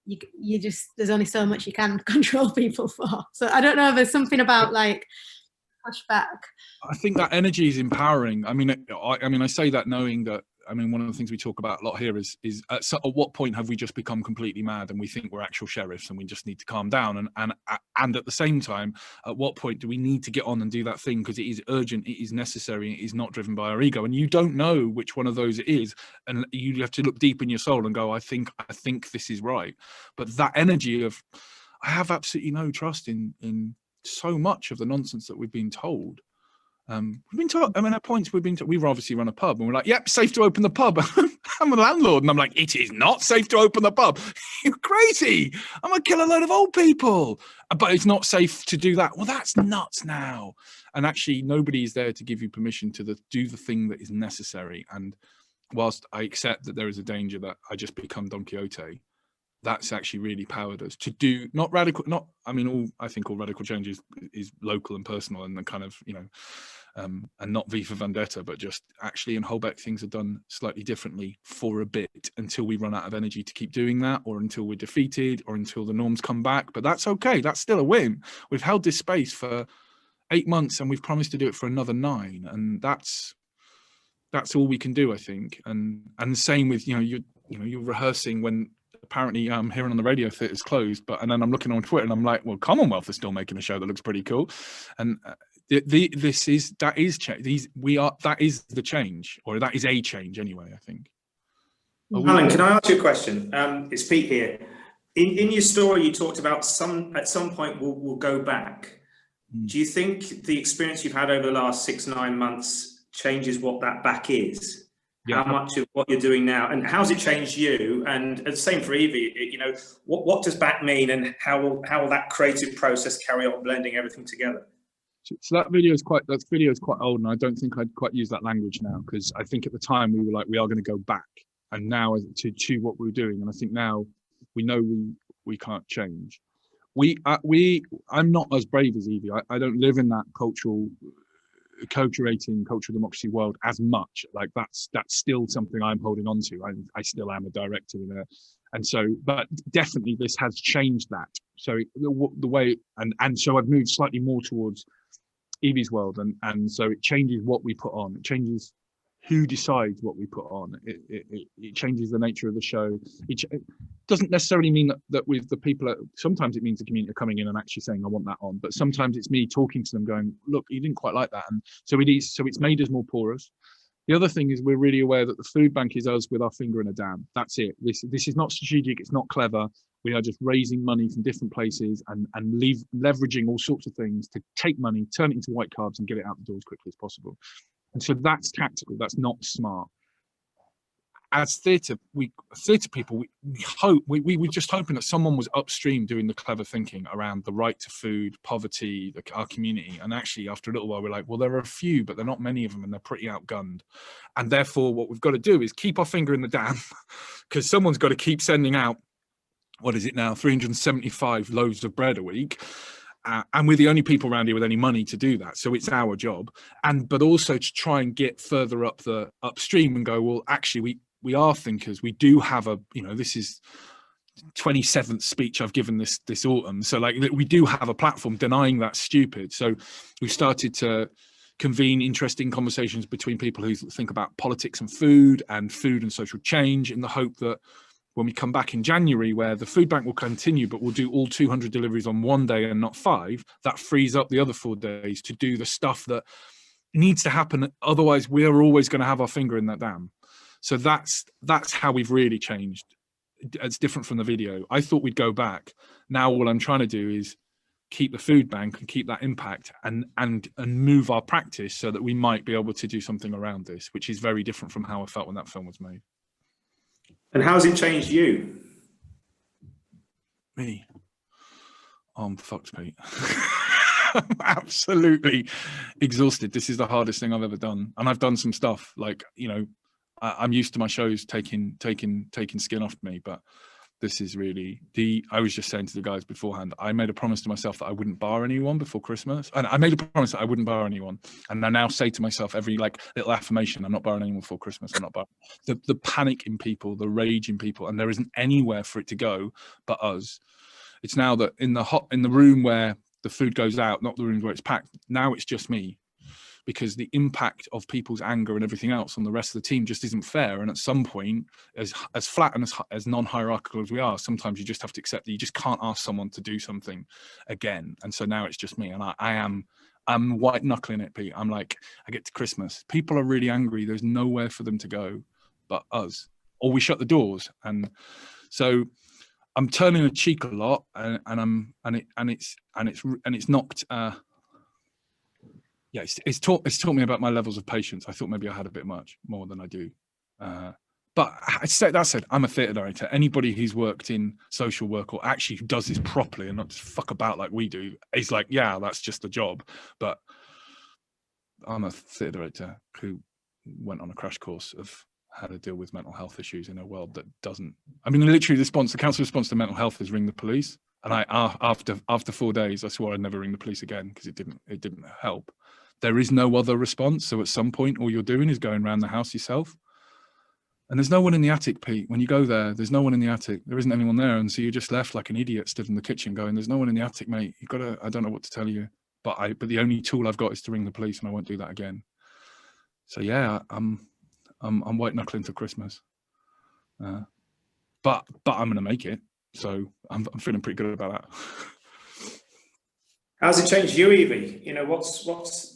you just, there's only so much you can control people for. So I don't know if there's something about like, pushback. I think that energy is empowering. I mean, I say that knowing that. I mean, one of the things we talk about a lot here is at what point have we just become completely mad and we think we're actual sheriffs and we just need to calm down? And at the same time, at what point do we need to get on and do that thing because it is urgent, it is necessary, it is not driven by our ego? And you don't know which one of those it is, and you have to look deep in your soul and go, I think this is right. But that energy of, I have absolutely no trust in so much of the nonsense that we've been told. We've been told, I mean, at points we've obviously run a pub and we're like, yep, safe to open the pub. I'm a landlord and I'm like, it is not safe to open the pub. You're crazy. I'm going to kill a load of old people. But it's not safe to do that. Well, that's nuts now. And actually nobody is there to give you permission to do the thing that is necessary. And whilst I accept that there is a danger that I just become Don Quixote, that's actually really powered us to do I think all radical change is local and personal and the kind of, you know, and not V for Vendetta, but just actually in Holbeck things are done slightly differently for a bit until we run out of energy to keep doing that, or until we're defeated, or until the norms come back. But that's okay. That's still a win. We've held this space for 8 months and we've promised to do it for another 9. And that's all we can do, I think. And the same with, you're rehearsing when apparently I'm hearing on the radio theatre's closed, and then I'm looking on Twitter and I'm like, well, Commonwealth is still making a show that looks pretty cool. And that is the change, or that is a change anyway, I think. Alan, can I ask you a question? It's Pete here. In your story, you talked about at some point we'll go back. Do you think the experience you've had over the last 6-9 months changes what that back is? Yeah. How much of what you're doing now, and how's it changed you? And the same for Evie. You know, what does back mean, and how will that creative process carry on blending everything together? So that video is quite old, and I don't think I'd quite use that language now, because I think at the time we were like, we are going to go back, and now to what we were doing, and I think now we know we can't change. I'm not as brave as Evie. I don't live in that co-creating cultural democracy world as much. Like that's still something I'm holding on to. I still am a director in there, and so, but definitely this has changed that. So the way, and so I've moved slightly more towards Evie's world, and so it changes what we put on. It changes who decides what we put on. It changes the nature of the show. It doesn't necessarily mean that with the people, sometimes it means the community are coming in and actually saying, I want that on, but sometimes it's me talking to them going, look, you didn't quite like that. And so it's made us more porous. The other thing is we're really aware that the food bank is us with our finger in a dam. That's it. This is not strategic. It's not clever. We are just raising money from different places and leveraging all sorts of things to take money, turn it into white carbs and get it out the door as quickly as possible. And so that's tactical. That's not smart. As theatre people, we were just hoping that someone was upstream doing the clever thinking around the right to food, poverty, our community. And actually, after a little while, we're like, well, there are a few, but they're not many of them, and they're pretty outgunned. And therefore, what we've got to do is keep our finger in the dam, because someone's got to keep sending out, what is it now, 375 loaves of bread a week. And we're the only people around here with any money to do that, so it's our job. But also to try and get further up the upstream and go, well, actually, we are thinkers. We do have this is 27th speech I've given this autumn. So like we do have a platform. Denying that's stupid. So we've started to convene interesting conversations between people who think about politics and food and social change, in the hope that when we come back in January, where the food bank will continue, but we'll do all 200 deliveries on one day and not 5, that frees up the other 4 days to do the stuff that needs to happen. Otherwise, we're always going to have our finger in that dam. So that's how we've really changed. it's different from the video. I thought we'd go back. Now all I'm trying to do is keep the food bank and keep that impact and move our practice so that we might be able to do something around this, which is very different from how I felt when that film was made. And how's it changed you? Me? Oh, I'm fucked, Pete. I'm absolutely exhausted. This is the hardest thing I've ever done. And I've done some stuff like, you know, I'm used to my shows taking skin off me, but this is really I was just saying to the guys beforehand, I made a promise to myself that I wouldn't bar anyone before Christmas. And I made a promise that I wouldn't bar anyone. And I now say to myself every like little affirmation, I'm not barring anyone before Christmas. I'm not barring. The panic in people, the rage in people, and there isn't anywhere for it to go but us. It's now that in the room where the food goes out, not the rooms where it's packed, now it's just me. Because the impact of people's anger and everything else on the rest of the team just isn't fair. And at some point, as flat and as non-hierarchical as we are, sometimes you just have to accept that you just can't ask someone to do something again. And so now it's just me, and I'm white knuckling it, Pete. I'm like, I get to Christmas, people are really angry. There's nowhere for them to go but us, or we shut the doors. And so I'm turning a cheek a lot, and it's knocked. Yeah, it's taught me about my levels of patience. I thought maybe I had a bit more than I do. But that said, I'm a theatre director. Anybody who's worked in social work or actually who does this properly and not just fuck about like we do is like, yeah, that's just the job. But I'm a theatre director who went on a crash course of how to deal with mental health issues in a world that doesn't. I mean, literally, the council response to mental health is ring the police. And after 4 days, I swore I'd never ring the police again because it didn't help. There is no other response. So at some point, all you're doing is going around the house yourself. And there's no one in the attic, Pete. When you go there's no one in the attic. There isn't anyone there. And so you're just left like an idiot stood in the kitchen going, there's no one in the attic, mate. I don't know what to tell you. But the only tool I've got is to ring the police, and I won't do that again. So yeah, I'm white knuckling to Christmas. But I'm going to make it. So I'm feeling pretty good about that. How's it changed you, Evie? You know,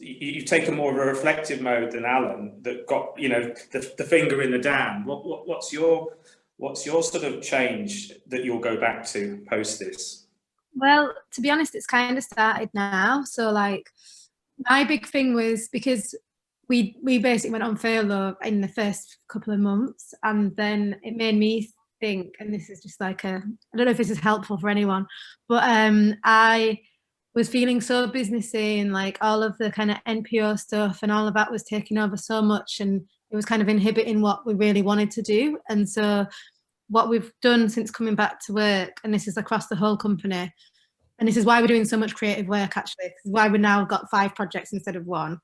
you've taken more of a reflective mode than Alan that got, you know, the finger in the dam. What's your sort of change that you'll go back to post this? Well, to be honest, it's kind of started now. So like my big thing was because we basically went on furlough in the first couple of months, and then it made me think, and this is just like I don't know if this is helpful for anyone, but I was feeling so businessy, and like all of the kind of NPO stuff and all of that was taking over so much, and it was kind of inhibiting what we really wanted to do. And so what we've done since coming back to work, and this is across the whole company, and this is why we're doing so much creative work actually, this is why we've now got 5 projects instead of 1,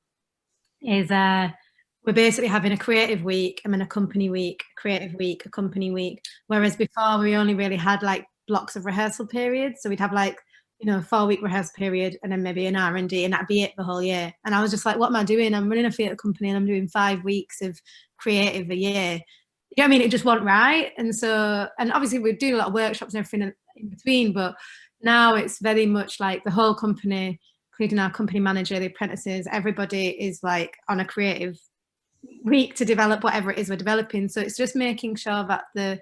is we're basically having a creative week and then a company week, a creative week, a company week. Whereas before we only really had like blocks of rehearsal periods. So we'd have like, you know, a 4-week rehearsal period and then maybe an R&D, and that'd be it the whole year. And I was just like, what am I doing? I'm running a theatre company and I'm doing 5 weeks of creative a year. You know what I mean? It just wasn't right. And so, and obviously we do a lot of workshops and everything in between, but now it's very much like the whole company, including our company manager, the apprentices, everybody is like on a creative week to develop whatever it is we're developing. So it's just making sure that the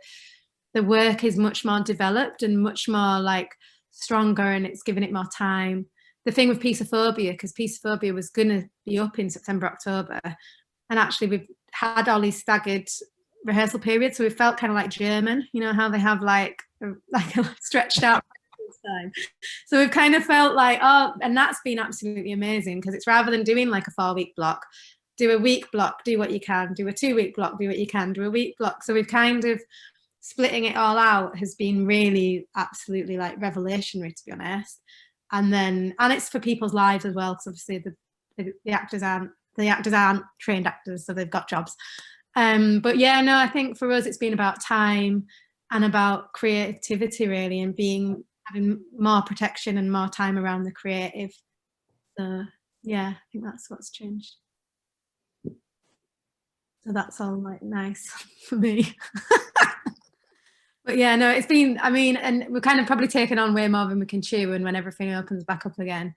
work is much more developed and much more like stronger, and it's giving it more time. The thing with Peaceophobia, because Peaceophobia was going to be up in September, October, and actually we've had all these staggered rehearsal periods, so we felt kind of like German, you know how they have like a stretched out time. So we've kind of felt like, oh, and that's been absolutely amazing, because it's rather than doing like a 4-week block, do a week block, do what you can, do a 2-week block, do what you can, do a week block. So we've kind of splitting it all out has been really absolutely like revelationary, to be honest. And it's for people's lives as well, because obviously the actors aren't trained actors, so they've got jobs. But yeah, no, I think for us it's been about time and about creativity really, and having more protection and more time around the creative. So yeah, I think that's what's changed. So that's all like nice for me. But yeah, no, it's been, I mean, and we're kind of probably taken on way more than we can chew, and when everything opens back up again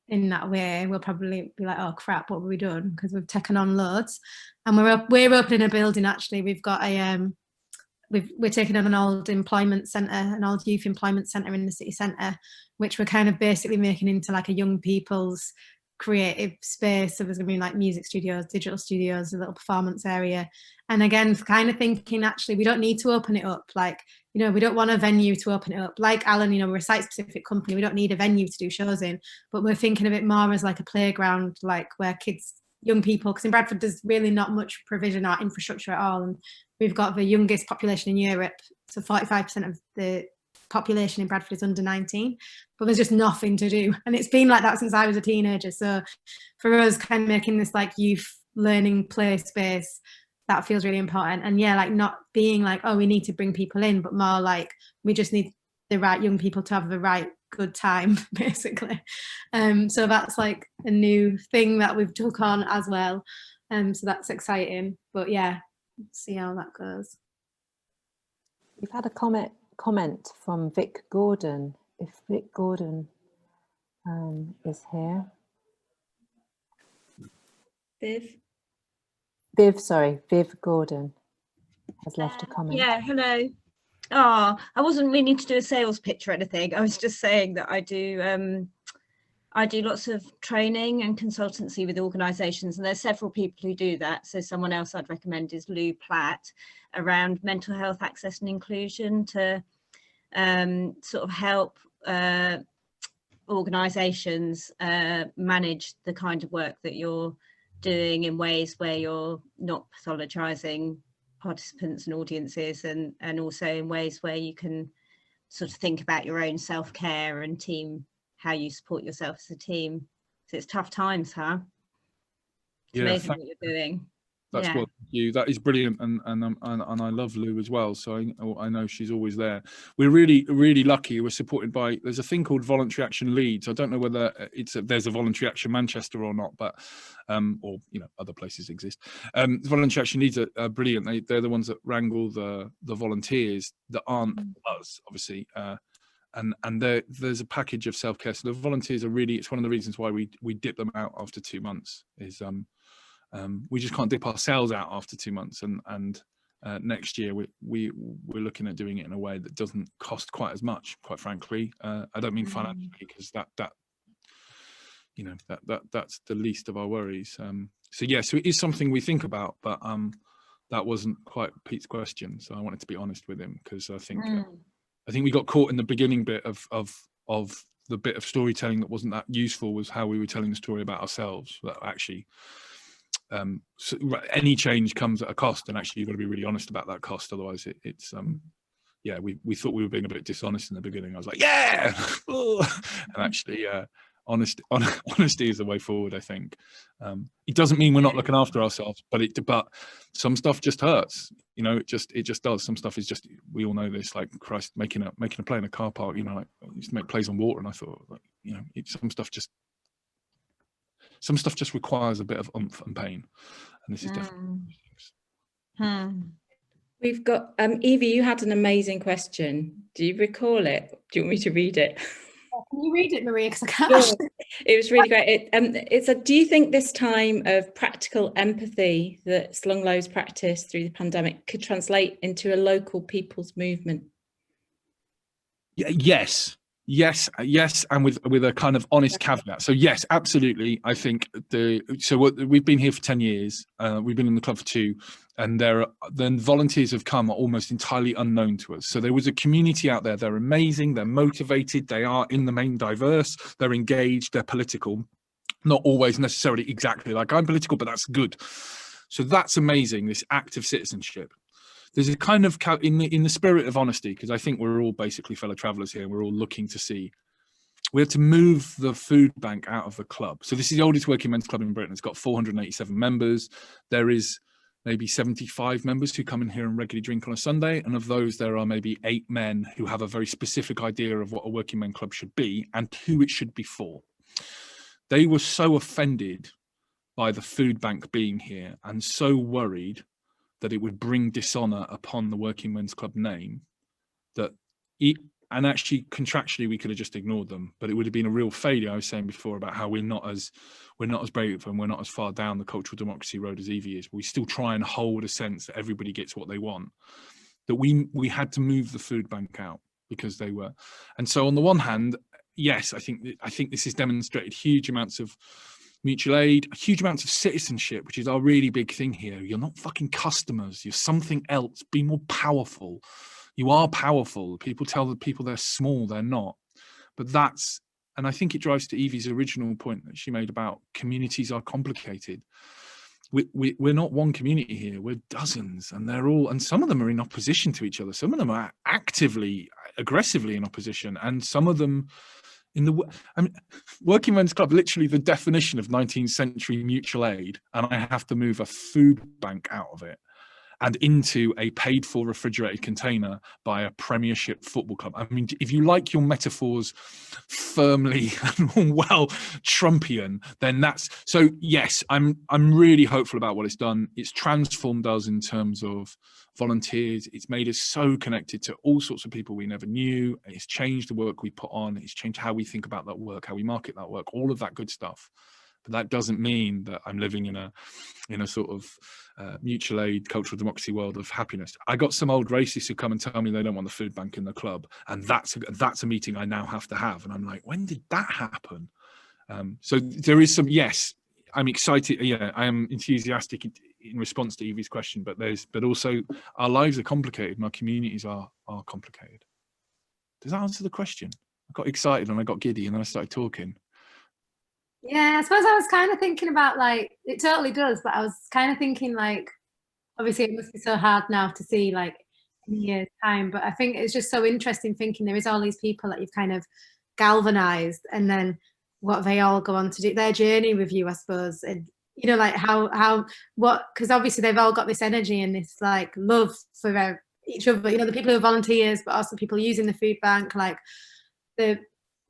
in that way, we'll probably be like, oh crap, what have we done? Because we've taken on loads. And we're opening a building actually. We've got a we're taking on an old employment centre, an old youth employment centre in the city centre, which we're kind of basically making into like a young people's creative space. So there's going to be like music studios, digital studios, a little performance area. And again, kind of thinking, actually, we don't need to open it up. Like, you know, we don't want a venue to open it up. Like Alan, you know, we're a site-specific company. We don't need a venue to do shows in, but we're thinking of it more as like a playground, like where kids, young people, because in Bradford, there's really not much provision or infrastructure at all. And we've got the youngest population in Europe. So 45% of the population in Bradford is under 19, but there's just nothing to do. And it's been like that since I was a teenager. So for us, kind of making this like youth learning play space, that feels really important. And yeah, like not being like, oh, we need to bring people in, but more like we just need the right young people to have the right good time, basically. So that's like a new thing that we've took on as well. So that's exciting. But yeah, see how that goes. We've had a comment from Vic Gordon. If Vic Gordon is here. Viv Gordon has left a comment. Yeah, hello. Oh, I wasn't meaning to do a sales pitch or anything. I was just saying that I do lots of training and consultancy with organisations, and there's several people who do that. So someone else I'd recommend is Lou Platt, around mental health access and inclusion, to sort of help organisations manage the kind of work that you're doing in ways where you're not pathologising participants and audiences, and also in ways where you can sort of think about your own self-care and team, how you support yourself as a team. So it's tough times, huh? It's amazing what you're doing. That's what you. That is brilliant, and I love Lou as well. So I know she's always there. We're really lucky. We're supported by. There's a thing called Voluntary Action Leeds. I don't know whether there's a Voluntary Action Manchester or not, but or you know, other places exist. Voluntary Action Leeds are brilliant. They're the ones that wrangle the volunteers that aren't us, obviously. And there's a package of self-care. So the volunteers are really. It's one of the reasons why we dip them out after 2 months. Is we just can't dip ourselves out after 2 months, and next year we're looking at doing it in a way that doesn't cost quite as much, quite frankly. I don't mean financially, because that you know, that's the least of our worries. So it is something we think about, but that wasn't quite Pete's question, so I wanted to be honest with him, because I think we got caught in the beginning bit of the bit of storytelling that wasn't that useful, was how we were telling the story about ourselves. That actually so any change comes at a cost, and actually you've got to be really honest about that cost, otherwise it's we thought we were being a bit dishonest in the beginning. I was like, yeah and actually honesty is the way forward, I think. It doesn't mean we're not looking after ourselves, but some stuff just hurts, you know. It just does. Some stuff is just, we all know this, like Christ, making a play in a car park, you know, like I used to make plays on water, and I thought, like, you know, some stuff just requires a bit of oomph and pain, and this is definitely We've got Evie, you had an amazing question. Do you recall it? Do you want me to read it? Can you read it, Maria? Because I can't. It was really great. Do you think this time of practical empathy that Slung Low's practiced through the pandemic could translate into a local people's movement? Yes, and with a kind of honest caveat. So yes, absolutely. I think we've been here for 10 years. We've been in the club for 2, and then volunteers have come almost entirely unknown to us. So there was a community out there. They're amazing. They're motivated. They are in the main diverse. They're engaged. They're political. Not always necessarily exactly like I'm political, but that's good. So that's amazing. This active citizenship. There's a kind of, in the spirit of honesty, because I think we're all basically fellow travellers here, and we're all looking to see, we have to move the food bank out of the club. So this is the oldest working men's club in Britain. It's got 487 members. There is maybe 75 members who come in here and regularly drink on a Sunday, and of those there are maybe 8 men who have a very specific idea of what a working men club should be and who it should be for. They were so offended by the food bank being here, and so worried that it would bring dishonour upon the Working Men's Club name, and actually contractually we could have just ignored them, but it would have been a real failure. I was saying before about how we're not as brave, and we're not as far down the cultural democracy road as Evie is. We still try and hold a sense that everybody gets what they want. that we had to move the food bank out because they were. And so on the one hand, yes, I think this has demonstrated huge amounts of mutual aid, huge amounts of citizenship, which is our really big thing here. You're not fucking customers, you're something else. Be more powerful. You are powerful. People tell the people they're small, they're not. But that's, and I think it drives to Evie's original point that she made about communities are complicated. We're not one community here, we're dozens, and they're all, and some of them are in opposition to each other. Some of them are actively, aggressively in opposition, and some of them in the, I mean, Working Men's Club, literally the definition of 19th century mutual aid, and I have to move a food bank out of it and into a paid for refrigerated container by a Premiership football club. I mean, if you like your metaphors firmly and well Trumpian, then that's, so yes, I'm really hopeful about what it's done. It's transformed us in terms of volunteers. It's made us so connected to all sorts of people we never knew. It's changed the work we put on. It's changed how we think about that work, how we market that work, all of that good stuff. But that doesn't mean that I'm living in a sort of mutual aid, cultural democracy world of happiness. I got some old racists who come and tell me they don't want the food bank in the club, and that's a meeting I now have to have. And I'm like, when did that happen? So there is some, yes, I'm excited. Yeah, I am enthusiastic in response to Evie's question, but also our lives are complicated and our communities are complicated. Does that answer the question? I got excited and I got giddy and then I started talking. Yeah, I suppose I was kind of thinking about, like, it totally does, but I was kind of thinking, like, obviously it must be so hard now to see, like, in a year's time, but I think it's just so interesting thinking there is all these people that you've kind of galvanized, and then what they all go on to do, their journey with you, I suppose, and, you know, like because obviously they've all got this energy and this, like, love for each other, you know, the people who are volunteers, but also people using the food bank, like,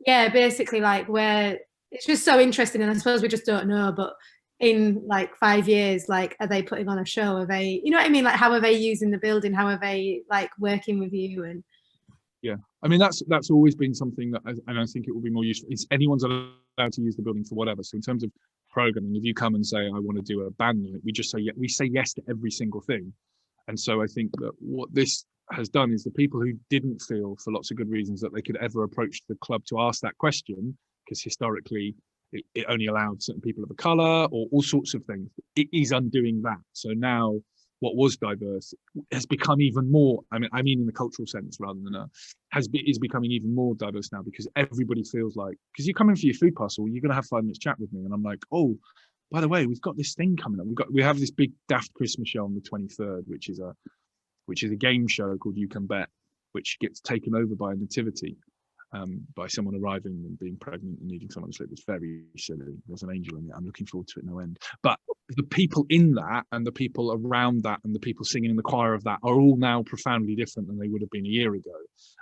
basically, like, where it's just so interesting, and I suppose we just don't know, but in like 5 years, like, are they putting on a show? Are they, you know what I mean? Like, how are they using the building? How are they, like, working with you? And yeah, I mean, that's always been something that, and I think it will be more useful. It's anyone's allowed to use the building for whatever. So in terms of programming, if you come and say, I want to do a band night, we just say, yeah, we say yes to every single thing. And so I think that what this has done is the people who didn't feel, for lots of good reasons, that they could ever approach the club to ask that question, because historically it only allowed certain people of a colour or all sorts of things. It is undoing that. So now what was diverse has become even more, I mean in the cultural sense rather than is becoming even more diverse now, because everybody feels like, because you're coming for your food parcel, you're going to have 5 minutes chat with me, and I'm like, oh, by the way, we've got this thing coming up. We have this big daft Christmas show on the 23rd, which is a game show called You Can Bet, which gets taken over by a nativity. By someone arriving and being pregnant and needing someone to sleep. It's very silly. There's an angel in it. I'm looking forward to it no end. But the people in that and the people around that and the people singing in the choir of that are all now profoundly different than they would have been a year ago.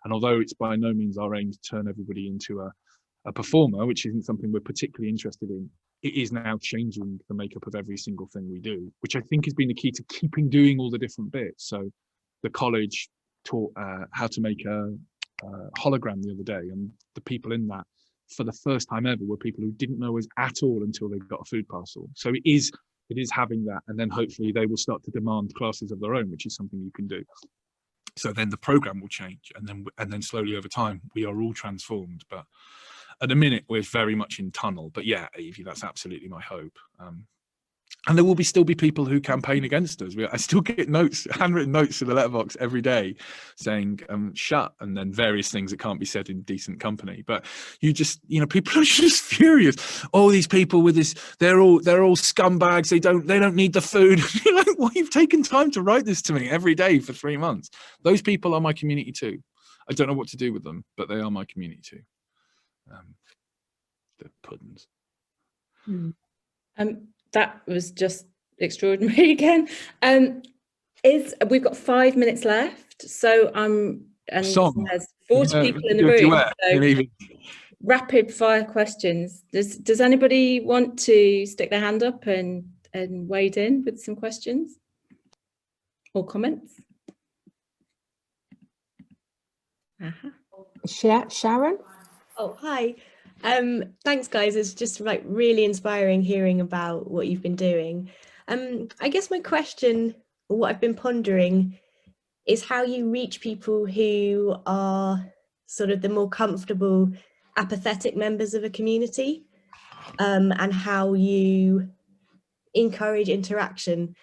And although it's by no means our aim to turn everybody into a performer, which isn't something we're particularly interested in, it is now changing the makeup of every single thing we do, which I think has been the key to keeping doing all the different bits. So the college taught how to make a hologram the other day, and the people in that for the first time ever were people who didn't know us at all until they got a food parcel. So it is having that, and then hopefully they will start to demand classes of their own, which is something you can do. So then the program will change, and then slowly over time we are all transformed. But at the minute we're very much in tunnel. But yeah, Evie, that's absolutely my hope. And there will still be people who campaign against us. I still get handwritten notes in the letterbox every day saying shut, and then various things that can't be said in decent company. But people are just furious. Oh, these people with this, they're all scumbags. They don't need the food. You're like, well, you've taken time to write this to me every day for 3 months. Those people are my community too. I don't know what to do with them, but they are my community too. The puddings. That was just extraordinary again. We've got 5 minutes left, so and there's 40 people in the room. So rapid fire questions. Does anybody want to stick their hand up and wade in with some questions or comments? Sharon? Oh, hi. Thanks, guys. It's just like really inspiring hearing about what you've been doing. I guess my question, or what I've been pondering, is how you reach people who are sort of the more comfortable, apathetic members of a community, and how you encourage interaction.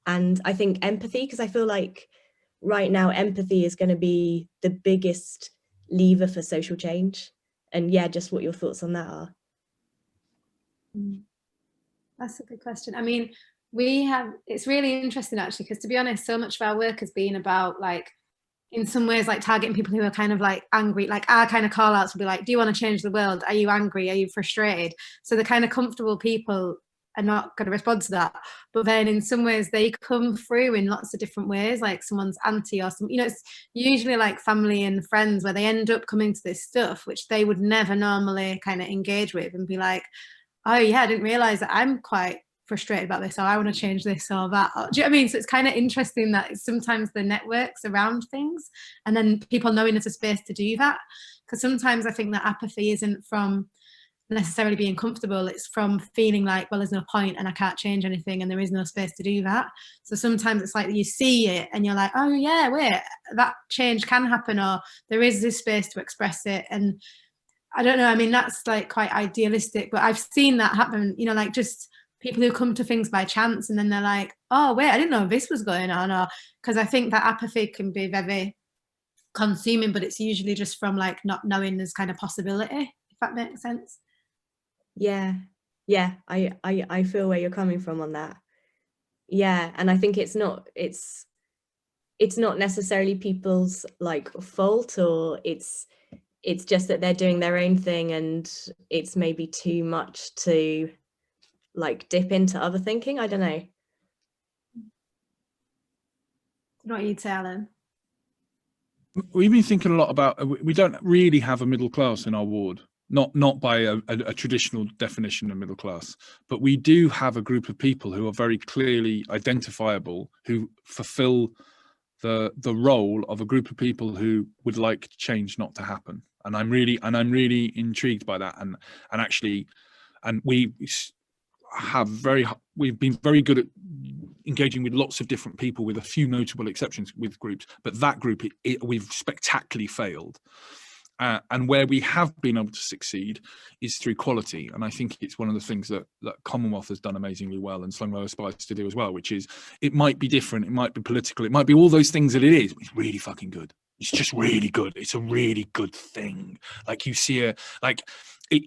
And I think empathy, because I feel like right now empathy is going to be the biggest lever for social change. And yeah, just what your thoughts on that are. That's a good question. I mean, it's really interesting actually, because to be honest, so much of our work has been about, like, in some ways, like targeting people who are kind of like angry. Like our kind of call outs will be like, do you want to change the world? Are you angry? Are you frustrated? So the kind of comfortable people are not going to respond to that. But then in some ways they come through in lots of different ways, like someone's auntie or some, you know, it's usually like family and friends where they end up coming to this stuff which they would never normally kind of engage with, and be like, oh yeah, I didn't realize that I'm quite frustrated about this, or I want to change this or that. Or, do you know what I mean? So it's kind of interesting that it's sometimes the networks around things and then people knowing there's a space to do that. Because sometimes I think that apathy isn't from necessarily being comfortable, it's from feeling like, well, there's no point and I can't change anything and there is no space to do that. So sometimes it's like you see it and you're like, oh yeah, wait, that change can happen, or there is this space to express it. And I don't know, I mean, that's like quite idealistic, but I've seen that happen, you know, like just people who come to things by chance and then they're like, oh wait, I didn't know this was going on. Or because I think that apathy can be very consuming, but it's usually just from like not knowing there's kind of possibility, if that makes sense. Yeah, I feel where you're coming from on that. Yeah, and I think it's not necessarily people's like fault, or it's just that they're doing their own thing and it's maybe too much to like dip into other thinking. I don't know. What you'd say, Alan? We've been thinking a lot about, we don't really have a middle class in our ward, not by a traditional definition of middle class, but we do have a group of people who are very clearly identifiable, who fulfill the role of a group of people who would like change not to happen. And I'm really intrigued by that. And we've been very good at engaging with lots of different people, with a few notable exceptions with groups, but that group we've spectacularly failed. And where we have been able to succeed is through quality. And I think it's one of the things that Commonwealth has done amazingly well, and Slung Low aspires to do as well, which is, it might be different, it might be political, it might be all those things that it is, but it's really fucking good. It's just really good. It's a really good thing. Like you see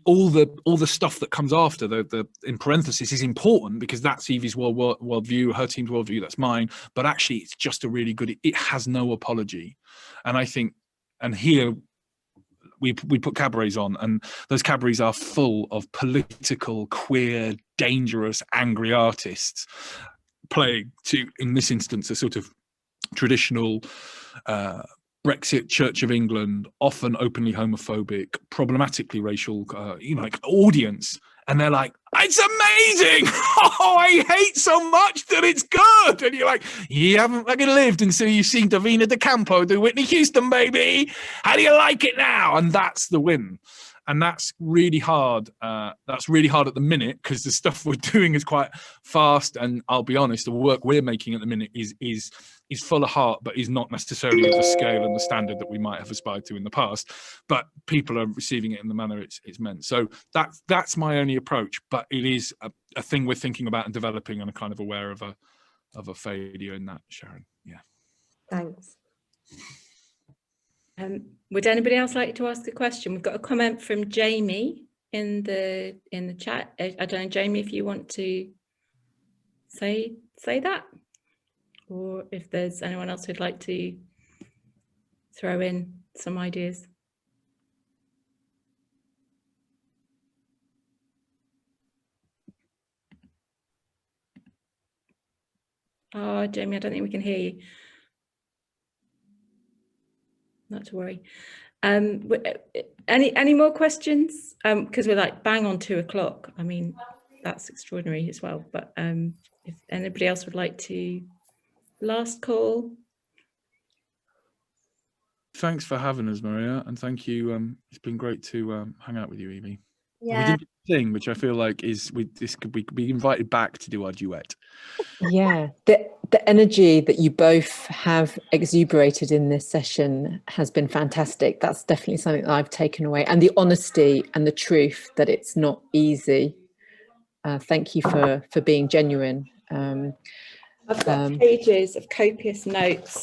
all the stuff that comes after the in parentheses is important, because that's Evie's worldview, her team's worldview, that's mine. But actually, it's just a really good. It has no apology, and I think, and here we put cabarets on, and those cabarets are full of political, queer, dangerous, angry artists playing to, in this instance, a sort of traditional Brexit Church of England, often openly homophobic, problematically racial, like audience. And they're like, it's amazing. Oh, I hate so much that it's good. And you're like, you haven't fucking lived until you've seen Davina De Campo do Whitney Houston, baby. How do you like it now? And that's the win. And that's really hard. That's really hard at the minute, because the stuff we're doing is quite fast. And I'll be honest, the work we're making at the minute is full of heart, but is not necessarily of the scale and the standard that we might have aspired to in the past. But people are receiving it in the manner it's meant. So that's my only approach. But it is a thing we're thinking about and developing, and I'm kind of aware of a failure in that, Sharon. Yeah. Thanks. Would anybody else like to ask a question? We've got a comment from Jamie in the chat. I don't know, Jamie, if you want to say that, or if there's anyone else who'd like to throw in some ideas. Oh, Jamie, I don't think we can hear you. Not to worry. Any more questions? Because we're like bang on 2 o'clock. I mean, that's extraordinary as well. But if anybody else would like to, last call. Thanks for having us, Maria, and thank you. It's been great to hang out with you, Evie. We Yeah. did a thing, which I feel like this could be invited back to do our duet. Yeah, the energy that you both have exuberated in this session has been fantastic. That's definitely something that I've taken away, and the honesty and the truth that it's not easy. Thank you for being genuine. I've got pages of copious notes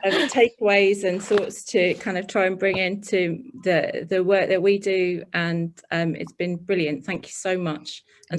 of takeaways and thoughts to kind of try and bring into the work that we do, and it's been brilliant. Thank you so much. And